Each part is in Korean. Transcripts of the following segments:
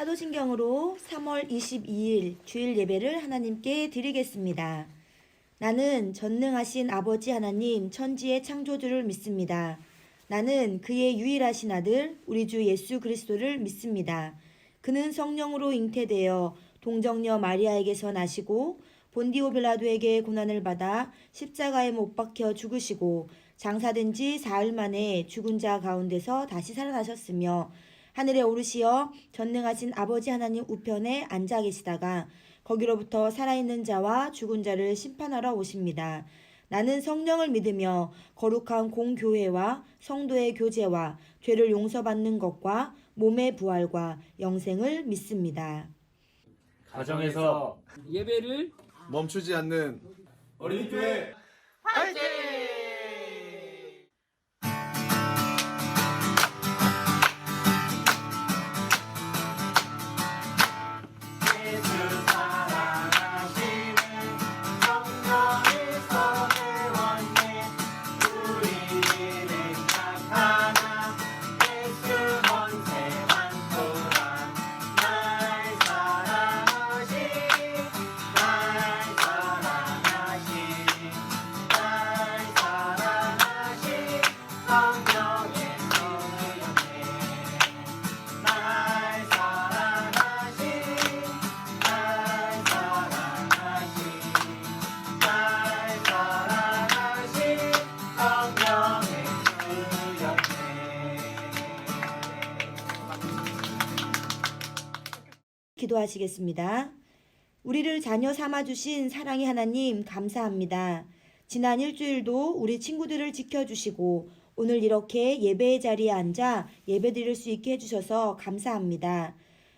사도신경으로 3월 22일 주일 예배를 하나님께 드리겠습니다. 나는 전능하신 아버지 하나님 천지의 창조주를 믿습니다. 나는 그의 유일하신 아들 우리 주 예수 그리스도를 믿습니다. 그는 성령으로 잉태되어 동정녀 마리아에게서 나시고 본디오 빌라도에게 고난을 받아 십자가에 못 박혀 죽으시고 장사된 지 사흘 만에 죽은 자 가운데서 다시 살아나셨으며 하늘에 오르시어 전능하신 아버지 하나님 우편에 앉아 계시다가 거기로부터 살아있는 자와 죽은 자를 심판하러 오십니다. 나는 성령을 믿으며 거룩한 공교회와 성도의 교제와 죄를 용서받는 것과 몸의 부활과 영생을 믿습니다. 가정에서 예배를 멈추지 않는 어린이교회 화이팅! 기도하시겠습니다. 우리를 자녀 삼아주신 사랑의 하나님 감사합니다. 지난 일주일도 우리 친구들을 지켜주시고 오늘 이렇게 예배의 자리에 앉아 예배드릴 수 있게 해주셔서 감사합니다.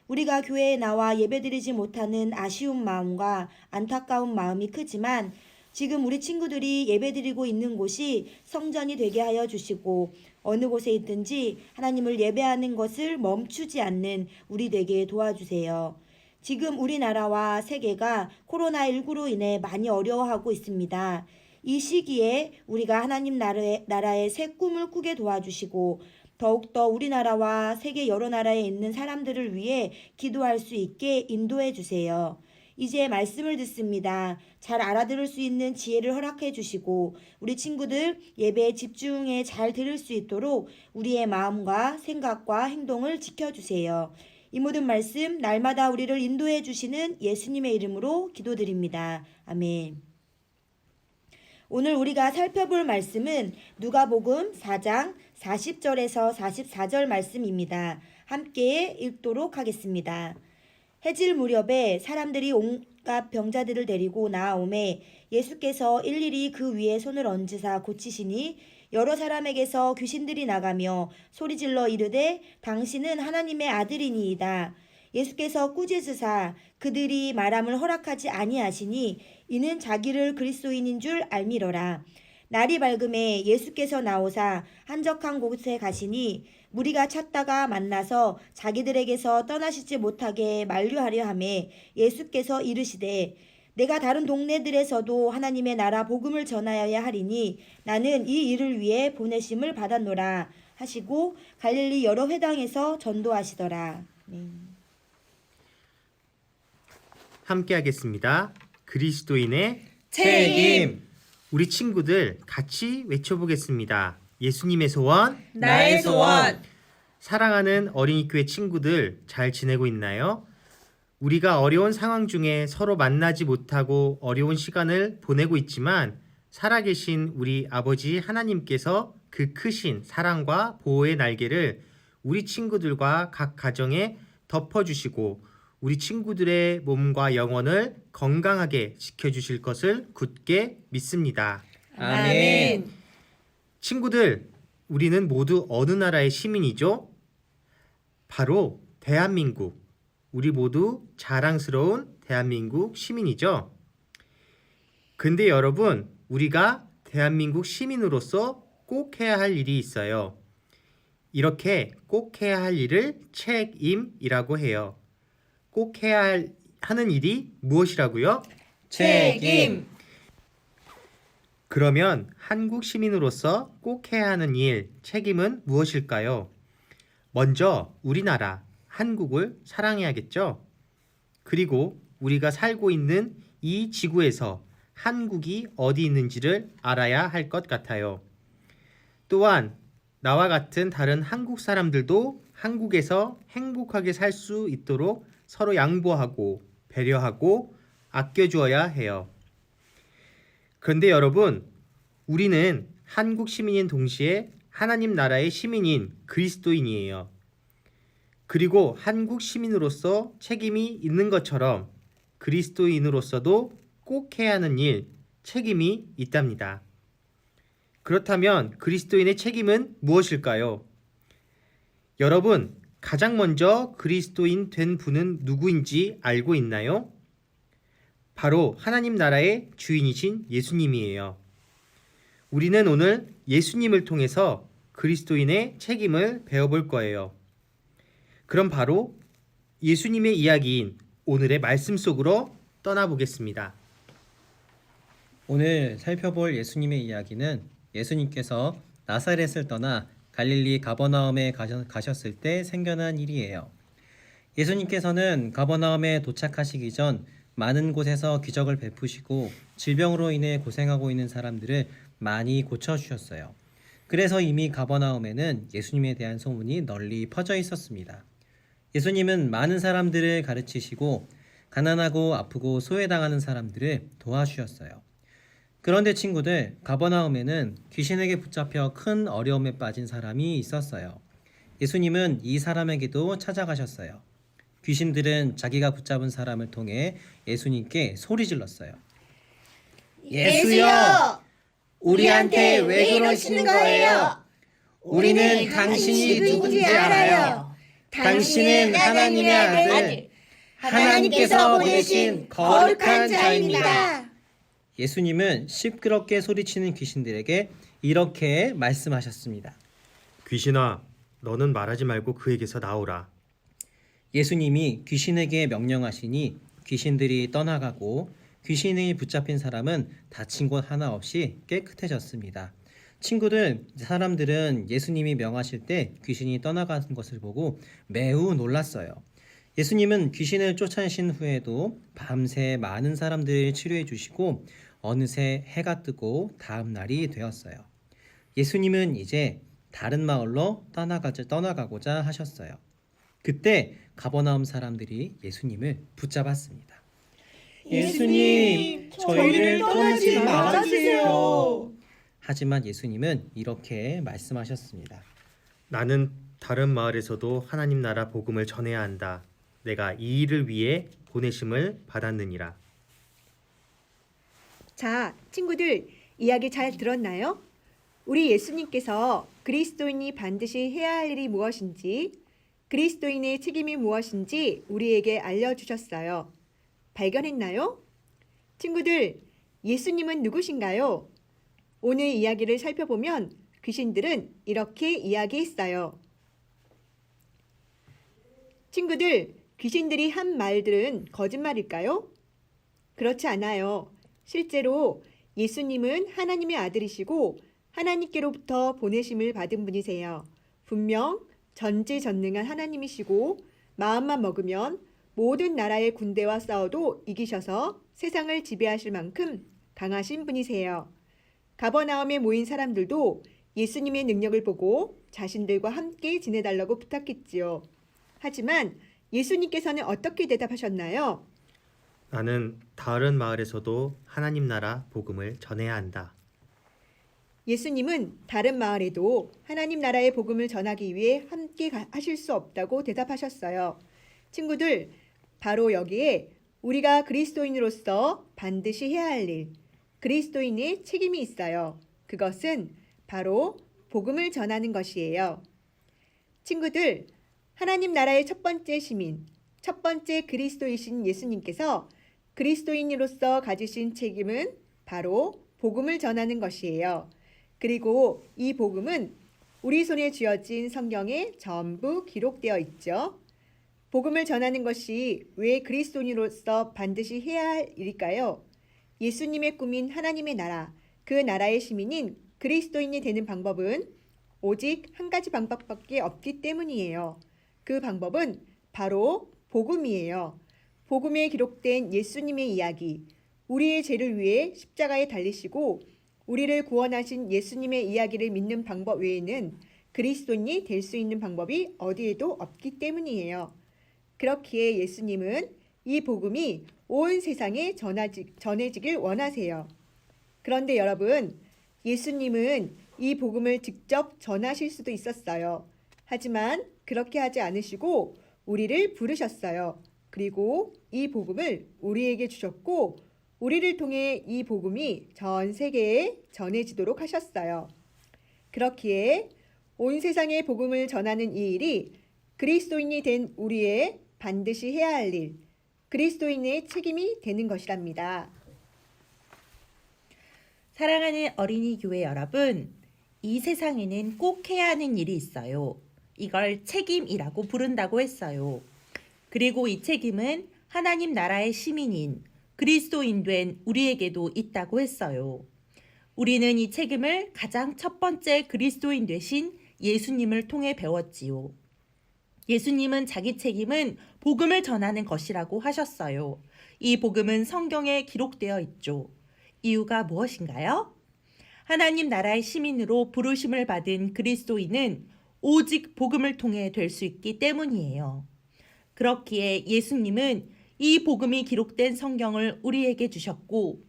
우리가 교회에 나와 예배드리지 못하는 아쉬운 마음과 안타까운 마음이 크지만 지금 우리 친구들이 예배드리고 있는 곳이 성전이 되게 하여 주시고 어느 곳에 있든지 하나님을 예배하는 것을 멈추지 않는 우리 되게 도와주세요. 지금 우리나라와 세계가 코로나19로 인해 많이 어려워하고 있습니다. 이 시기에 우리가 하나님 나라의 새 꿈을 꾸게 도와주시고 더욱더 우리나라와 세계 여러 나라에 있는 사람들을 위해 기도할 수 있게 인도해 주세요. 이제 말씀을 듣습니다. 잘 알아들을 수 있는 지혜를 허락해 주시고 우리 친구들 예배에 집중해 잘 들을 수 있도록 우리의 마음과 생각과 행동을 지켜주세요. 이 모든 말씀 날마다 우리를 인도해 주시는 예수님의 이름으로 기도드립니다. 아멘. 오늘 우리가 살펴볼 말씀은 누가복음 4장 40절에서 44절 말씀입니다. 함께 읽도록 하겠습니다. 해질 무렵에 사람들이 온갖 병자들을 데리고 나아오매 예수께서 일일이 그 위에 손을 얹으사 고치시니 여러 사람에게서 귀신들이 나가며 소리질러 이르되 당신은 하나님의 아들이니이다. 예수께서 꾸짖으사 그들이 말함을 허락하지 아니하시니 이는 자기를 그리스도인인 줄 알미러라. 날이 밝음에 예수께서 나오사 한적한 곳에 가시니 무리가 찾다가 만나서 자기들에게서 떠나시지 못하게 만류하려 하매 예수께서 이르시되 내가 다른 동네들에서도 하나님의 나라 복음을 전하여야 하리니 나는 이 일을 위해 보내심을 받았노라 하시고 갈릴리 여러 회당에서 전도하시더라. 함께 하겠습니다. 그리스도인의 책임 우리 친구들 같이 외쳐보겠습니다. 예수님의 소원, 나의 소원. 사랑하는 어린이교회 친구들 잘 지내고 있나요? 우리가 어려운 상황 중에 서로 만나지 못하고 어려운 시간을 보내고 있지만 살아계신 우리 아버지 하나님께서 그 크신 사랑과 보호의 날개를 우리 친구들과 각 가정에 덮어주시고 우리 친구들의 몸과 영혼을 건강하게 지켜주실 것을 굳게 믿습니다. 아멘. 친구들, 우리는 모두 어느 나라의 시민이죠? 바로 대한민국. 우리 모두 자랑스러운 대한민국 시민이죠? 근데 여러분, 우리가 대한민국 시민으로서 꼭 해야 할 일이 있어요. 이렇게 꼭 해야 할 일을 책임이라고 해요. 꼭 해야 하는 일이 무엇이라고요? 책임. 그러면 한국 시민으로서 꼭 해야 하는 일, 책임은 무엇일까요? 먼저 우리나라 한국을 사랑해야겠죠? 그리고 우리가 살고 있는 이 지구에서 한국이 어디 있는지를 알아야 할 것 같아요. 또한 나와 같은 다른 한국 사람들도 한국에서 행복하게 살 수 있도록 서로 양보하고 배려하고 아껴주어야 해요. 그런데 여러분, 우리는 한국 시민인 동시에 하나님 나라의 시민인 그리스도인이에요. 그리고 한국 시민으로서 책임이 있는 것처럼 그리스도인으로서도 꼭 해야 하는 일, 책임이 있답니다. 그렇다면 그리스도인의 책임은 무엇일까요? 여러분, 가장 먼저 그리스도인 된 분은 누구인지 알고 있나요? 바로 하나님 나라의 주인이신 예수님이에요. 우리는 오늘 예수님을 통해서 그리스도인의 책임을 배워볼 거예요. 그럼 바로 예수님의 이야기인 오늘의 말씀 속으로 떠나보겠습니다. 오늘 살펴볼 예수님의 이야기는 예수님께서 나사렛을 떠나 갈릴리 가버나움에 가셨을 때 생겨난 일이에요. 예수님께서는 가버나움에 도착하시기 전 많은 곳에서 기적을 베푸시고 질병으로 인해 고생하고 있는 사람들을 많이 고쳐주셨어요. 그래서 이미 가버나움에는 예수님에 대한 소문이 널리 퍼져 있었습니다. 예수님은 많은 사람들을 가르치시고 가난하고 아프고 소외당하는 사람들을 도와주셨어요. 그런데 친구들, 가버나움에는 귀신에게 붙잡혀 큰 어려움에 빠진 사람이 있었어요. 예수님은 이 사람에게도 찾아가셨어요. 귀신들은 자기가 붙잡은 사람을 통해 예수님께 소리 질렀어요. 예수여! 우리한테 왜 그러시는 거예요? 우리는 당신이 누군지 알아요. 당신은 하나님의 아들, 하나님께서 보내신 거룩한 자입니다. 예수님은 시끄럽게 소리치는 귀신들에게 이렇게 말씀하셨습니다. 귀신아, 너는 말하지 말고 그에게서 나오라. 예수님이 귀신에게 명령하시니 귀신들이 떠나가고 귀신이 붙잡힌 사람은 다친 곳 하나 없이 깨끗해졌습니다. 친구들, 사람들은 예수님이 명하실 때 귀신이 떠나가는 것을 보고 매우 놀랐어요. 예수님은 귀신을 쫓아내신 후에도 밤새 많은 사람들을 치료해 주시고 어느새 해가 뜨고 다음 날이 되었어요. 예수님은 이제 다른 마을로 떠나가고자 하셨어요. 그때 가버나움 사람들이 예수님을 붙잡았습니다. 예수님, 저희를 떠나지 말아주세요. 하지만 예수님은 이렇게 말씀하셨습니다. 나는 다른 마을에서도 하나님 나라 복음을 전해야 한다. 내가 이 일을 위해 보내심을 받았느니라. 자, 친구들, 이야기 잘 들었나요? 우리 예수님께서 그리스도인이 반드시 해야 할 일이 무엇인지, 그리스도인의 책임이 무엇인지 우리에게 알려주셨어요. 발견했나요? 친구들, 예수님은 누구신가요? 오늘 이야기를 살펴보면 귀신들은 이렇게 이야기했어요. 친구들, 귀신들이 한 말들은 거짓말일까요? 그렇지 않아요. 실제로 예수님은 하나님의 아들이시고 하나님께로부터 보내심을 받은 분이세요. 분명 전지전능한 하나님이시고 마음만 먹으면 모든 나라의 군대와 싸워도 이기셔서 세상을 지배하실 만큼 강하신 분이세요. 가버나움에 모인 사람들도 예수님의 능력을 보고 자신들과 함께 지내달라고 부탁했지요. 하지만 예수님께서는 어떻게 대답하셨나요? 나는 다른 마을에서도 하나님 나라 복음을 전해야 한다. 예수님은 다른 마을에도 하나님 나라의 복음을 전하기 위해 함께 하실 수 없다고 대답하셨어요. 친구들, 바로 여기에 우리가 그리스도인으로서 반드시 해야 할 일, 그리스도인의 책임이 있어요. 그것은 바로 복음을 전하는 것이에요. 친구들, 하나님 나라의 첫 번째 시민, 첫 번째 그리스도이신 예수님께서 그리스도인으로서 가지신 책임은 바로 복음을 전하는 것이에요. 그리고 이 복음은 우리 손에 쥐어진 성경에 전부 기록되어 있죠. 복음을 전하는 것이 왜 그리스도인으로서 반드시 해야 할 일일까요? 예수님의 꿈인 하나님의 나라, 그 나라의 시민인 그리스도인이 되는 방법은 오직 한 가지 방법밖에 없기 때문이에요. 그 방법은 바로 복음이에요. 복음에 기록된 예수님의 이야기, 우리의 죄를 위해 십자가에 달리시고 우리를 구원하신 예수님의 이야기를 믿는 방법 외에는 그리스도인이 될 수 있는 방법이 어디에도 없기 때문이에요. 그렇기에 예수님은 이 복음이 온 세상에 전해지길 원하세요. 그런데 여러분, 예수님은 이 복음을 직접 전하실 수도 있었어요. 하지만 그렇게 하지 않으시고 우리를 부르셨어요. 그리고 이 복음을 우리에게 주셨고 우리를 통해 이 복음이 전 세계에 전해지도록 하셨어요. 그렇기에 온 세상에 복음을 전하는 이 일이 그리스도인이 된 우리의 반드시 해야 할 일, 그리스도인의 책임이 되는 것이랍니다. 사랑하는 어린이 교회 여러분, 이 세상에는 꼭 해야 하는 일이 있어요. 이걸 책임이라고 부른다고 했어요. 그리고 이 책임은 하나님 나라의 시민인 그리스도인 된 우리에게도 있다고 했어요. 우리는 이 책임을 가장 첫 번째 그리스도인 되신 예수님을 통해 배웠지요. 예수님은 자기 책임은 복음을 전하는 것이라고 하셨어요. 이 복음은 성경에 기록되어 있죠. 이유가 무엇인가요? 하나님 나라의 시민으로 부르심을 받은 그리스도인은 오직 복음을 통해 될 수 있기 때문이에요. 그렇기에 예수님은 이 복음이 기록된 성경을 우리에게 주셨고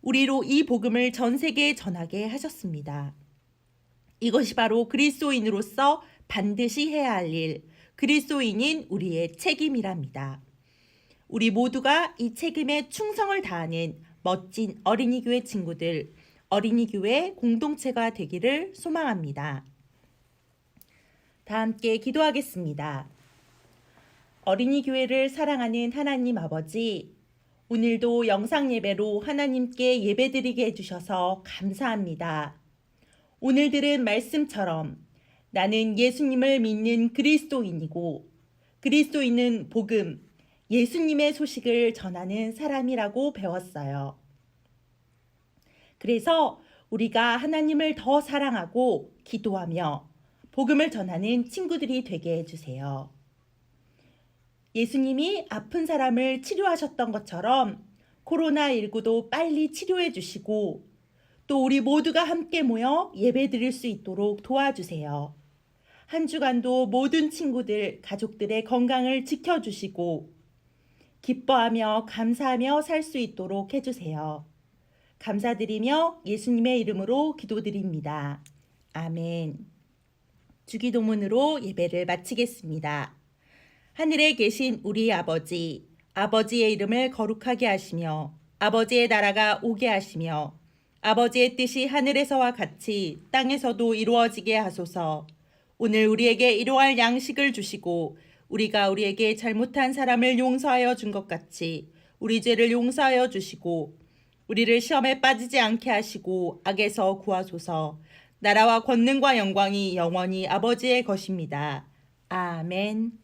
우리로 이 복음을 전 세계에 전하게 하셨습니다. 이것이 바로 그리스도인으로서 반드시 해야 할 일, 그리스도인인 우리의 책임이랍니다. 우리 모두가 이 책임에 충성을 다하는 멋진 어린이 교회 친구들, 어린이 교회 공동체가 되기를 소망합니다. 다 함께 기도하겠습니다. 어린이 교회를 사랑하는 하나님 아버지, 오늘도 영상 예배로 하나님께 예배드리게 해주셔서 감사합니다. 오늘 들은 말씀처럼 나는 예수님을 믿는 그리스도인이고 그리스도인은 복음, 예수님의 소식을 전하는 사람이라고 배웠어요. 그래서 우리가 하나님을 더 사랑하고 기도하며 복음을 전하는 친구들이 되게 해주세요. 예수님이 아픈 사람을 치료하셨던 것처럼 코로나19도 빨리 치료해 주시고 또 우리 모두가 함께 모여 예배 드릴 수 있도록 도와주세요. 한 주간도 모든 친구들, 가족들의 건강을 지켜주시고 기뻐하며 감사하며 살 수 있도록 해주세요. 감사드리며 예수님의 이름으로 기도드립니다. 아멘. 주기도문으로 예배를 마치겠습니다. 하늘에 계신 우리 아버지, 아버지의 이름을 거룩하게 하시며 아버지의 나라가 오게 하시며 아버지의 뜻이 하늘에서와 같이 땅에서도 이루어지게 하소서. 오늘 우리에게 일용할 양식을 주시고 우리가 우리에게 잘못한 사람을 용서하여 준 것 같이 우리 죄를 용서하여 주시고 우리를 시험에 빠지지 않게 하시고 악에서 구하소서. 나라와 권능과 영광이 영원히 아버지의 것입니다. 아멘.